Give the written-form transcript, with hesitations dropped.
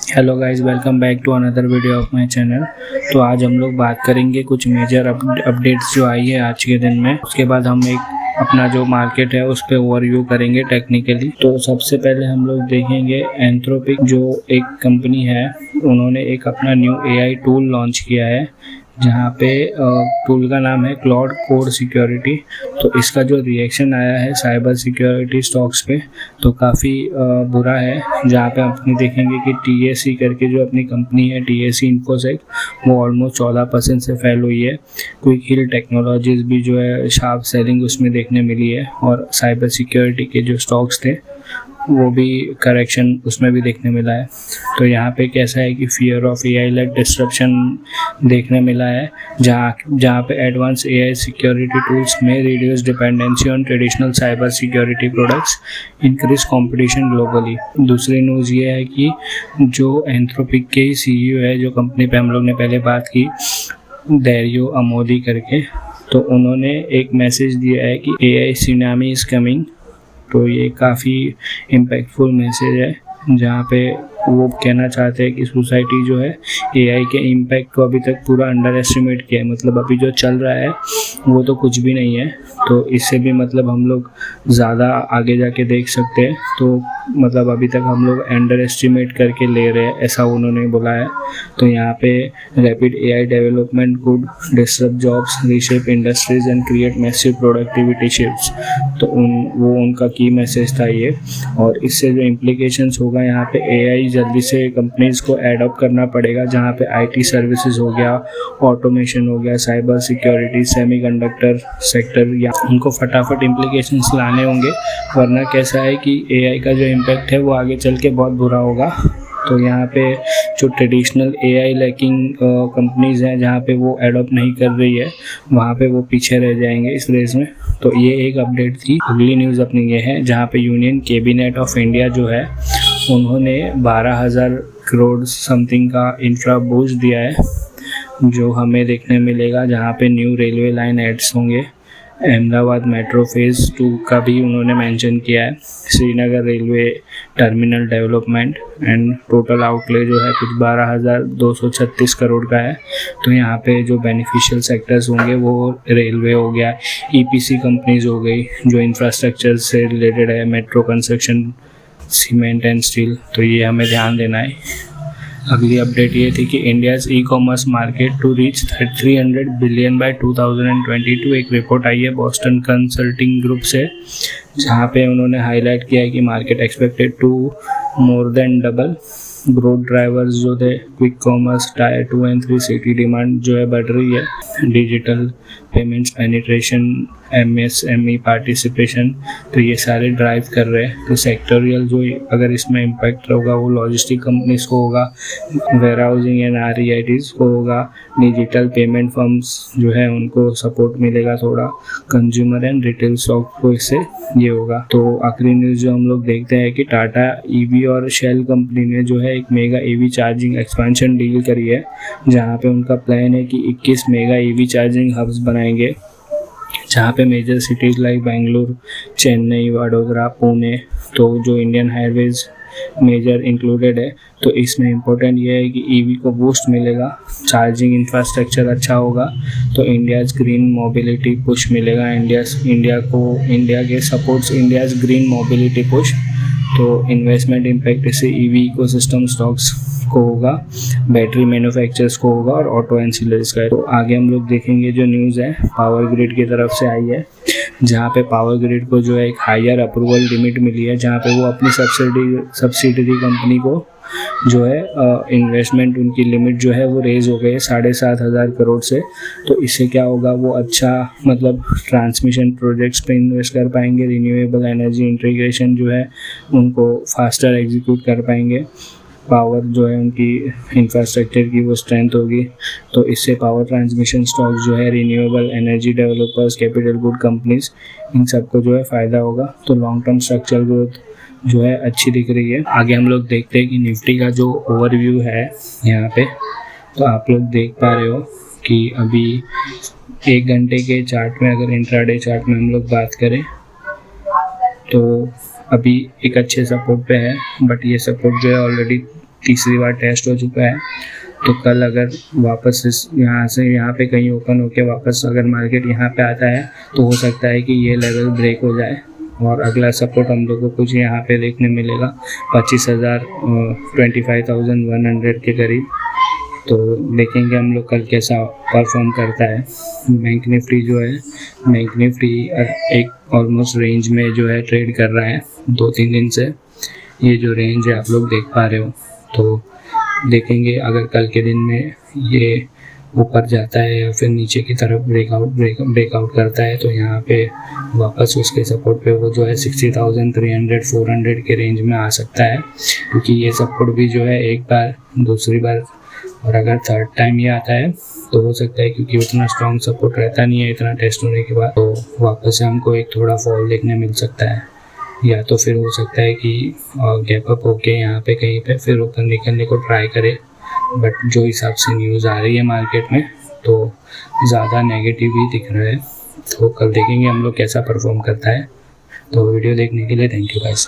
Hello guys, welcome back to another video of my channel. तो आज हम लोग बात करेंगे कुछ मेजर अपडेट्स जो आई है आज के दिन में। उसके बाद हम एक अपना जो मार्केट है उस पर ओवरव्यू करेंगे टेक्निकली। तो सबसे पहले हम लोग देखेंगे एंथ्रोपिक जो एक कंपनी है, उन्होंने एक अपना न्यू एआई टूल लॉन्च किया है जहाँ पे टूल का नाम है क्लाउड कोड सिक्योरिटी। तो इसका जो रिएक्शन आया है साइबर सिक्योरिटी स्टॉक्स पे तो काफ़ी बुरा है। जहाँ पे अपनी देखेंगे कि टीएसी करके जो अपनी कंपनी है टीएसी इन्फोसेक, वो ऑलमोस्ट 14% से फेल हुई है। क्विक हिल टेक्नोलॉजीज भी जो है शार्प सेलिंग उसमें देखने मिली है, और साइबर सिक्योरिटी के जो स्टॉक्स थे वो भी करेक्शन उसमें भी देखने मिला है। तो यहाँ पे कैसा है कि fear of AI led disruption देखने मिला है, जहाँ पे एडवांस एआई सिक्योरिटी टूल्स में reduce dependency on traditional cyber security products, increase competition globally. दूसरी न्यूज़ ये है कि जो एंथ्रोपिक के ही सीईओ है, जो कंपनी पे हम लोग ने पहले बात की, डेरियो अमोदी करके, तो उन्होंने एक मैसेज दिया है कि एआई सुनामी इज़ कमिंग। तो ये काफ़ी इम्पैक्टफुल मैसेज है, जहाँ पे वो कहना चाहते हैं कि सोसाइटी जो है एआई के इम्पैक्ट को अभी तक पूरा अंडर एस्टिमेट किया है। मतलब अभी जो चल रहा है वो तो कुछ भी नहीं है, तो इससे भी मतलब हम लोग ज़्यादा आगे जाके देख सकते हैं। तो मतलब अभी तक हम लोग अंडर एस्टिमेट करके ले रहे हैं, ऐसा उन्होंने बोला है। तो यहाँ पे rapid AI development could disrupt jobs, reshape industries and create massive productivity shifts. तो वो उनका की मैसेज था ये। और इससे जो इम्प्लीकेशंस होगा, यहाँ पे एआई जल्दी से कंपनीज को एडॉप्ट करना पड़ेगा, जहाँ पे आईटी सर्विसेज हो गया, ऑटोमेशन हो गया, साइबर सिक्योरिटी, सेमीकंडक्टर सेक्टर, या उनको फटाफट इम्प्लीकेशंस लाने होंगे। वरना कैसा है कि एआई का जो इम्पैक्ट है वो आगे चल के बहुत बुरा होगा। तो यहाँ पे जो ट्रेडिशनल एआई लैकिंग कंपनीज हैं, जहाँ पे वो एडॉप्ट नहीं कर रही है, वहाँ पे वो पीछे रह जाएंगे इस रेस में। तो ये एक अपडेट थी। अगली न्यूज़ अपनी ये है, जहाँ पे यूनियन कैबिनेट ऑफ इंडिया जो है, उन्होंने 12,000 करोड़ समथिंग का इंफ्रा बूस्ट दिया है, जो हमें देखने मिलेगा, जहाँ पे न्यू रेलवे लाइन एड्स होंगे। अहमदाबाद मेट्रो फेज़ 2 का भी उन्होंने मेंशन किया है। Srinagar railway terminal development and total outlay जो है कुछ 12,236 करोड़ का है। तो यहाँ पे जो बेनिफिशियल सेक्टर्स होंगे वो रेलवे हो गया, ईपीसी कंपनीज हो गई जो इंफ्रास्ट्रक्चर से रिलेटेड है, metro construction, cement and steel. तो ये हमें ध्यान देना है। अगली अपडेट ये थी कि India's e commerce market to reach 300 billion by 2022। एक रिपोर्ट आई है बॉस्टन कंसल्टिंग ग्रुप से, जहाँ पे उन्होंने हाईलाइट किया है कि market expected to more than double. Growth drivers जो थे quick commerce, tier 2 and 3 city demand जो है बढ़ रही है, digital payments penetration, MSME participation, तो ये सारे ड्राइव कर रहे हैं। तो सेक्टोरियल जो अगर इसमें इम्पैक्ट होगा वो लॉजिस्टिक कंपनीज को होगा, वेयर हाउसिंग एंड आरईआईटीज को होगा, डिजिटल पेमेंट फर्म्स जो है उनको सपोर्ट मिलेगा थोड़ा, कंज्यूमर एंड रिटेल स्टॉक को इससे ये होगा। तो आखिरी न्यूज़ जो हम लोग देखते हैं कि टाटा ईवी और शेल कंपनी ने जो है एक mega EV charging expansion deal करी है, जहाँ पे उनका प्लान है कि 21 मेगा ईवी चार्जिंग हब्स बनाएंगे, जहाँ पे major cities like Bengaluru, Chennai, Vadodara, Pune, तो जो इंडियन हाईवेज मेजर इंक्लूडेड है। तो इसमें इम्पोर्टेंट ये है कि ईवी को बूस्ट मिलेगा, चार्जिंग इंफ्रास्ट्रक्चर अच्छा होगा, तो इंडियाज़ ग्रीन मोबिलिटी पुश मिलेगा। इंडिया के supports India's green mobility push. तो इन्वेस्टमेंट इम्पैक्ट इससे ईवी इकोसिस्टम स्टॉक्स को होगा, बैटरी मैन्युफैक्चरर्स को होगा, और ऑटो एंसिलरीज का है। तो आगे हम लोग देखेंगे जो न्यूज़ है पावर ग्रिड की तरफ से आई है, जहाँ पे पावर ग्रिड को जो है एक हायर अप्रूवल लिमिट मिली है, जहाँ पे वो अपनी सब्सिडरी कंपनी को जो है इन्वेस्टमेंट उनकी लिमिट जो है वो रेज हो गई है 7,500 करोड़ से। तो इससे क्या होगा, वो अच्छा मतलब ट्रांसमिशन प्रोजेक्ट्स पे इन्वेस्ट कर पाएंगे, रिन्यूएबल एनर्जी इंटीग्रेशन जो है उनको फास्टर एग्जीक्यूट कर पाएंगे, पावर जो है उनकी इंफ्रास्ट्रक्चर की वो स्ट्रेंथ होगी। तो इससे पावर ट्रांसमिशन स्टॉक जो है, renewable energy developers, capital good companies, इन सबको जो है फ़ायदा होगा। तो लॉन्ग टर्म स्ट्रक्चरल ग्रोथ जो है अच्छी दिख रही है। आगे हम लोग देखते हैं कि निफ्टी का जो ओवरव्यू है यहाँ पे, तो आप लोग देख पा रहे हो कि अभी 1 घंटे के चार्ट में, अगर इंट्राडे चार्ट में हम लोग बात करें, तो अभी एक अच्छे सपोर्ट पे है, बट ये सपोर्ट जो है ऑलरेडी तीसरी बार टेस्ट हो चुका है। तो कल अगर वापस इस यहाँ से यहाँ पे कहीं ओपन होके वापस अगर मार्केट यहाँ पे आता है तो हो सकता है कि ये लेवल ब्रेक हो जाए और अगला सपोर्ट हम लोग को कुछ यहाँ पे देखने मिलेगा 25,100 के करीब। तो देखेंगे हम लोग कल कैसा परफॉर्म करता है। बैंक निफ्टी जो है, बैंक निफ्टी एक ऑलमोस्ट रेंज में जो है ट्रेड कर रहा है 2-3 दिन से। ये जो रेंज है आप लोग देख पा रहे हो। तो देखेंगे अगर कल के दिन में ये ऊपर जाता है या फिर नीचे की तरफ ब्रेकआउट करता है तो यहाँ पे वापस उसके सपोर्ट पे वो जो है 60,300-400 के रेंज में आ सकता है, क्योंकि ये सपोर्ट भी जो है एक बार, दूसरी बार और अगर थर्ड टाइम ये आता है तो हो सकता है, क्योंकि उतना स्ट्रॉन्ग सपोर्ट रहता नहीं है इतना टेस्ट होने के बाद, तो वापस से हमको एक थोड़ा फॉल देखने मिल सकता है। या तो फिर हो सकता है कि गैप अप होके यहाँ पे कहीं पे फिर ऊपर निकलने को ट्राई करे। बट जो हिसाब से न्यूज़ आ रही है मार्केट में तो ज़्यादा नेगेटिव ही दिख रहा है। तो कल देखेंगे हम लोग कैसा परफॉर्म करता है। तो वीडियो देखने के लिए थैंक यू गाइस।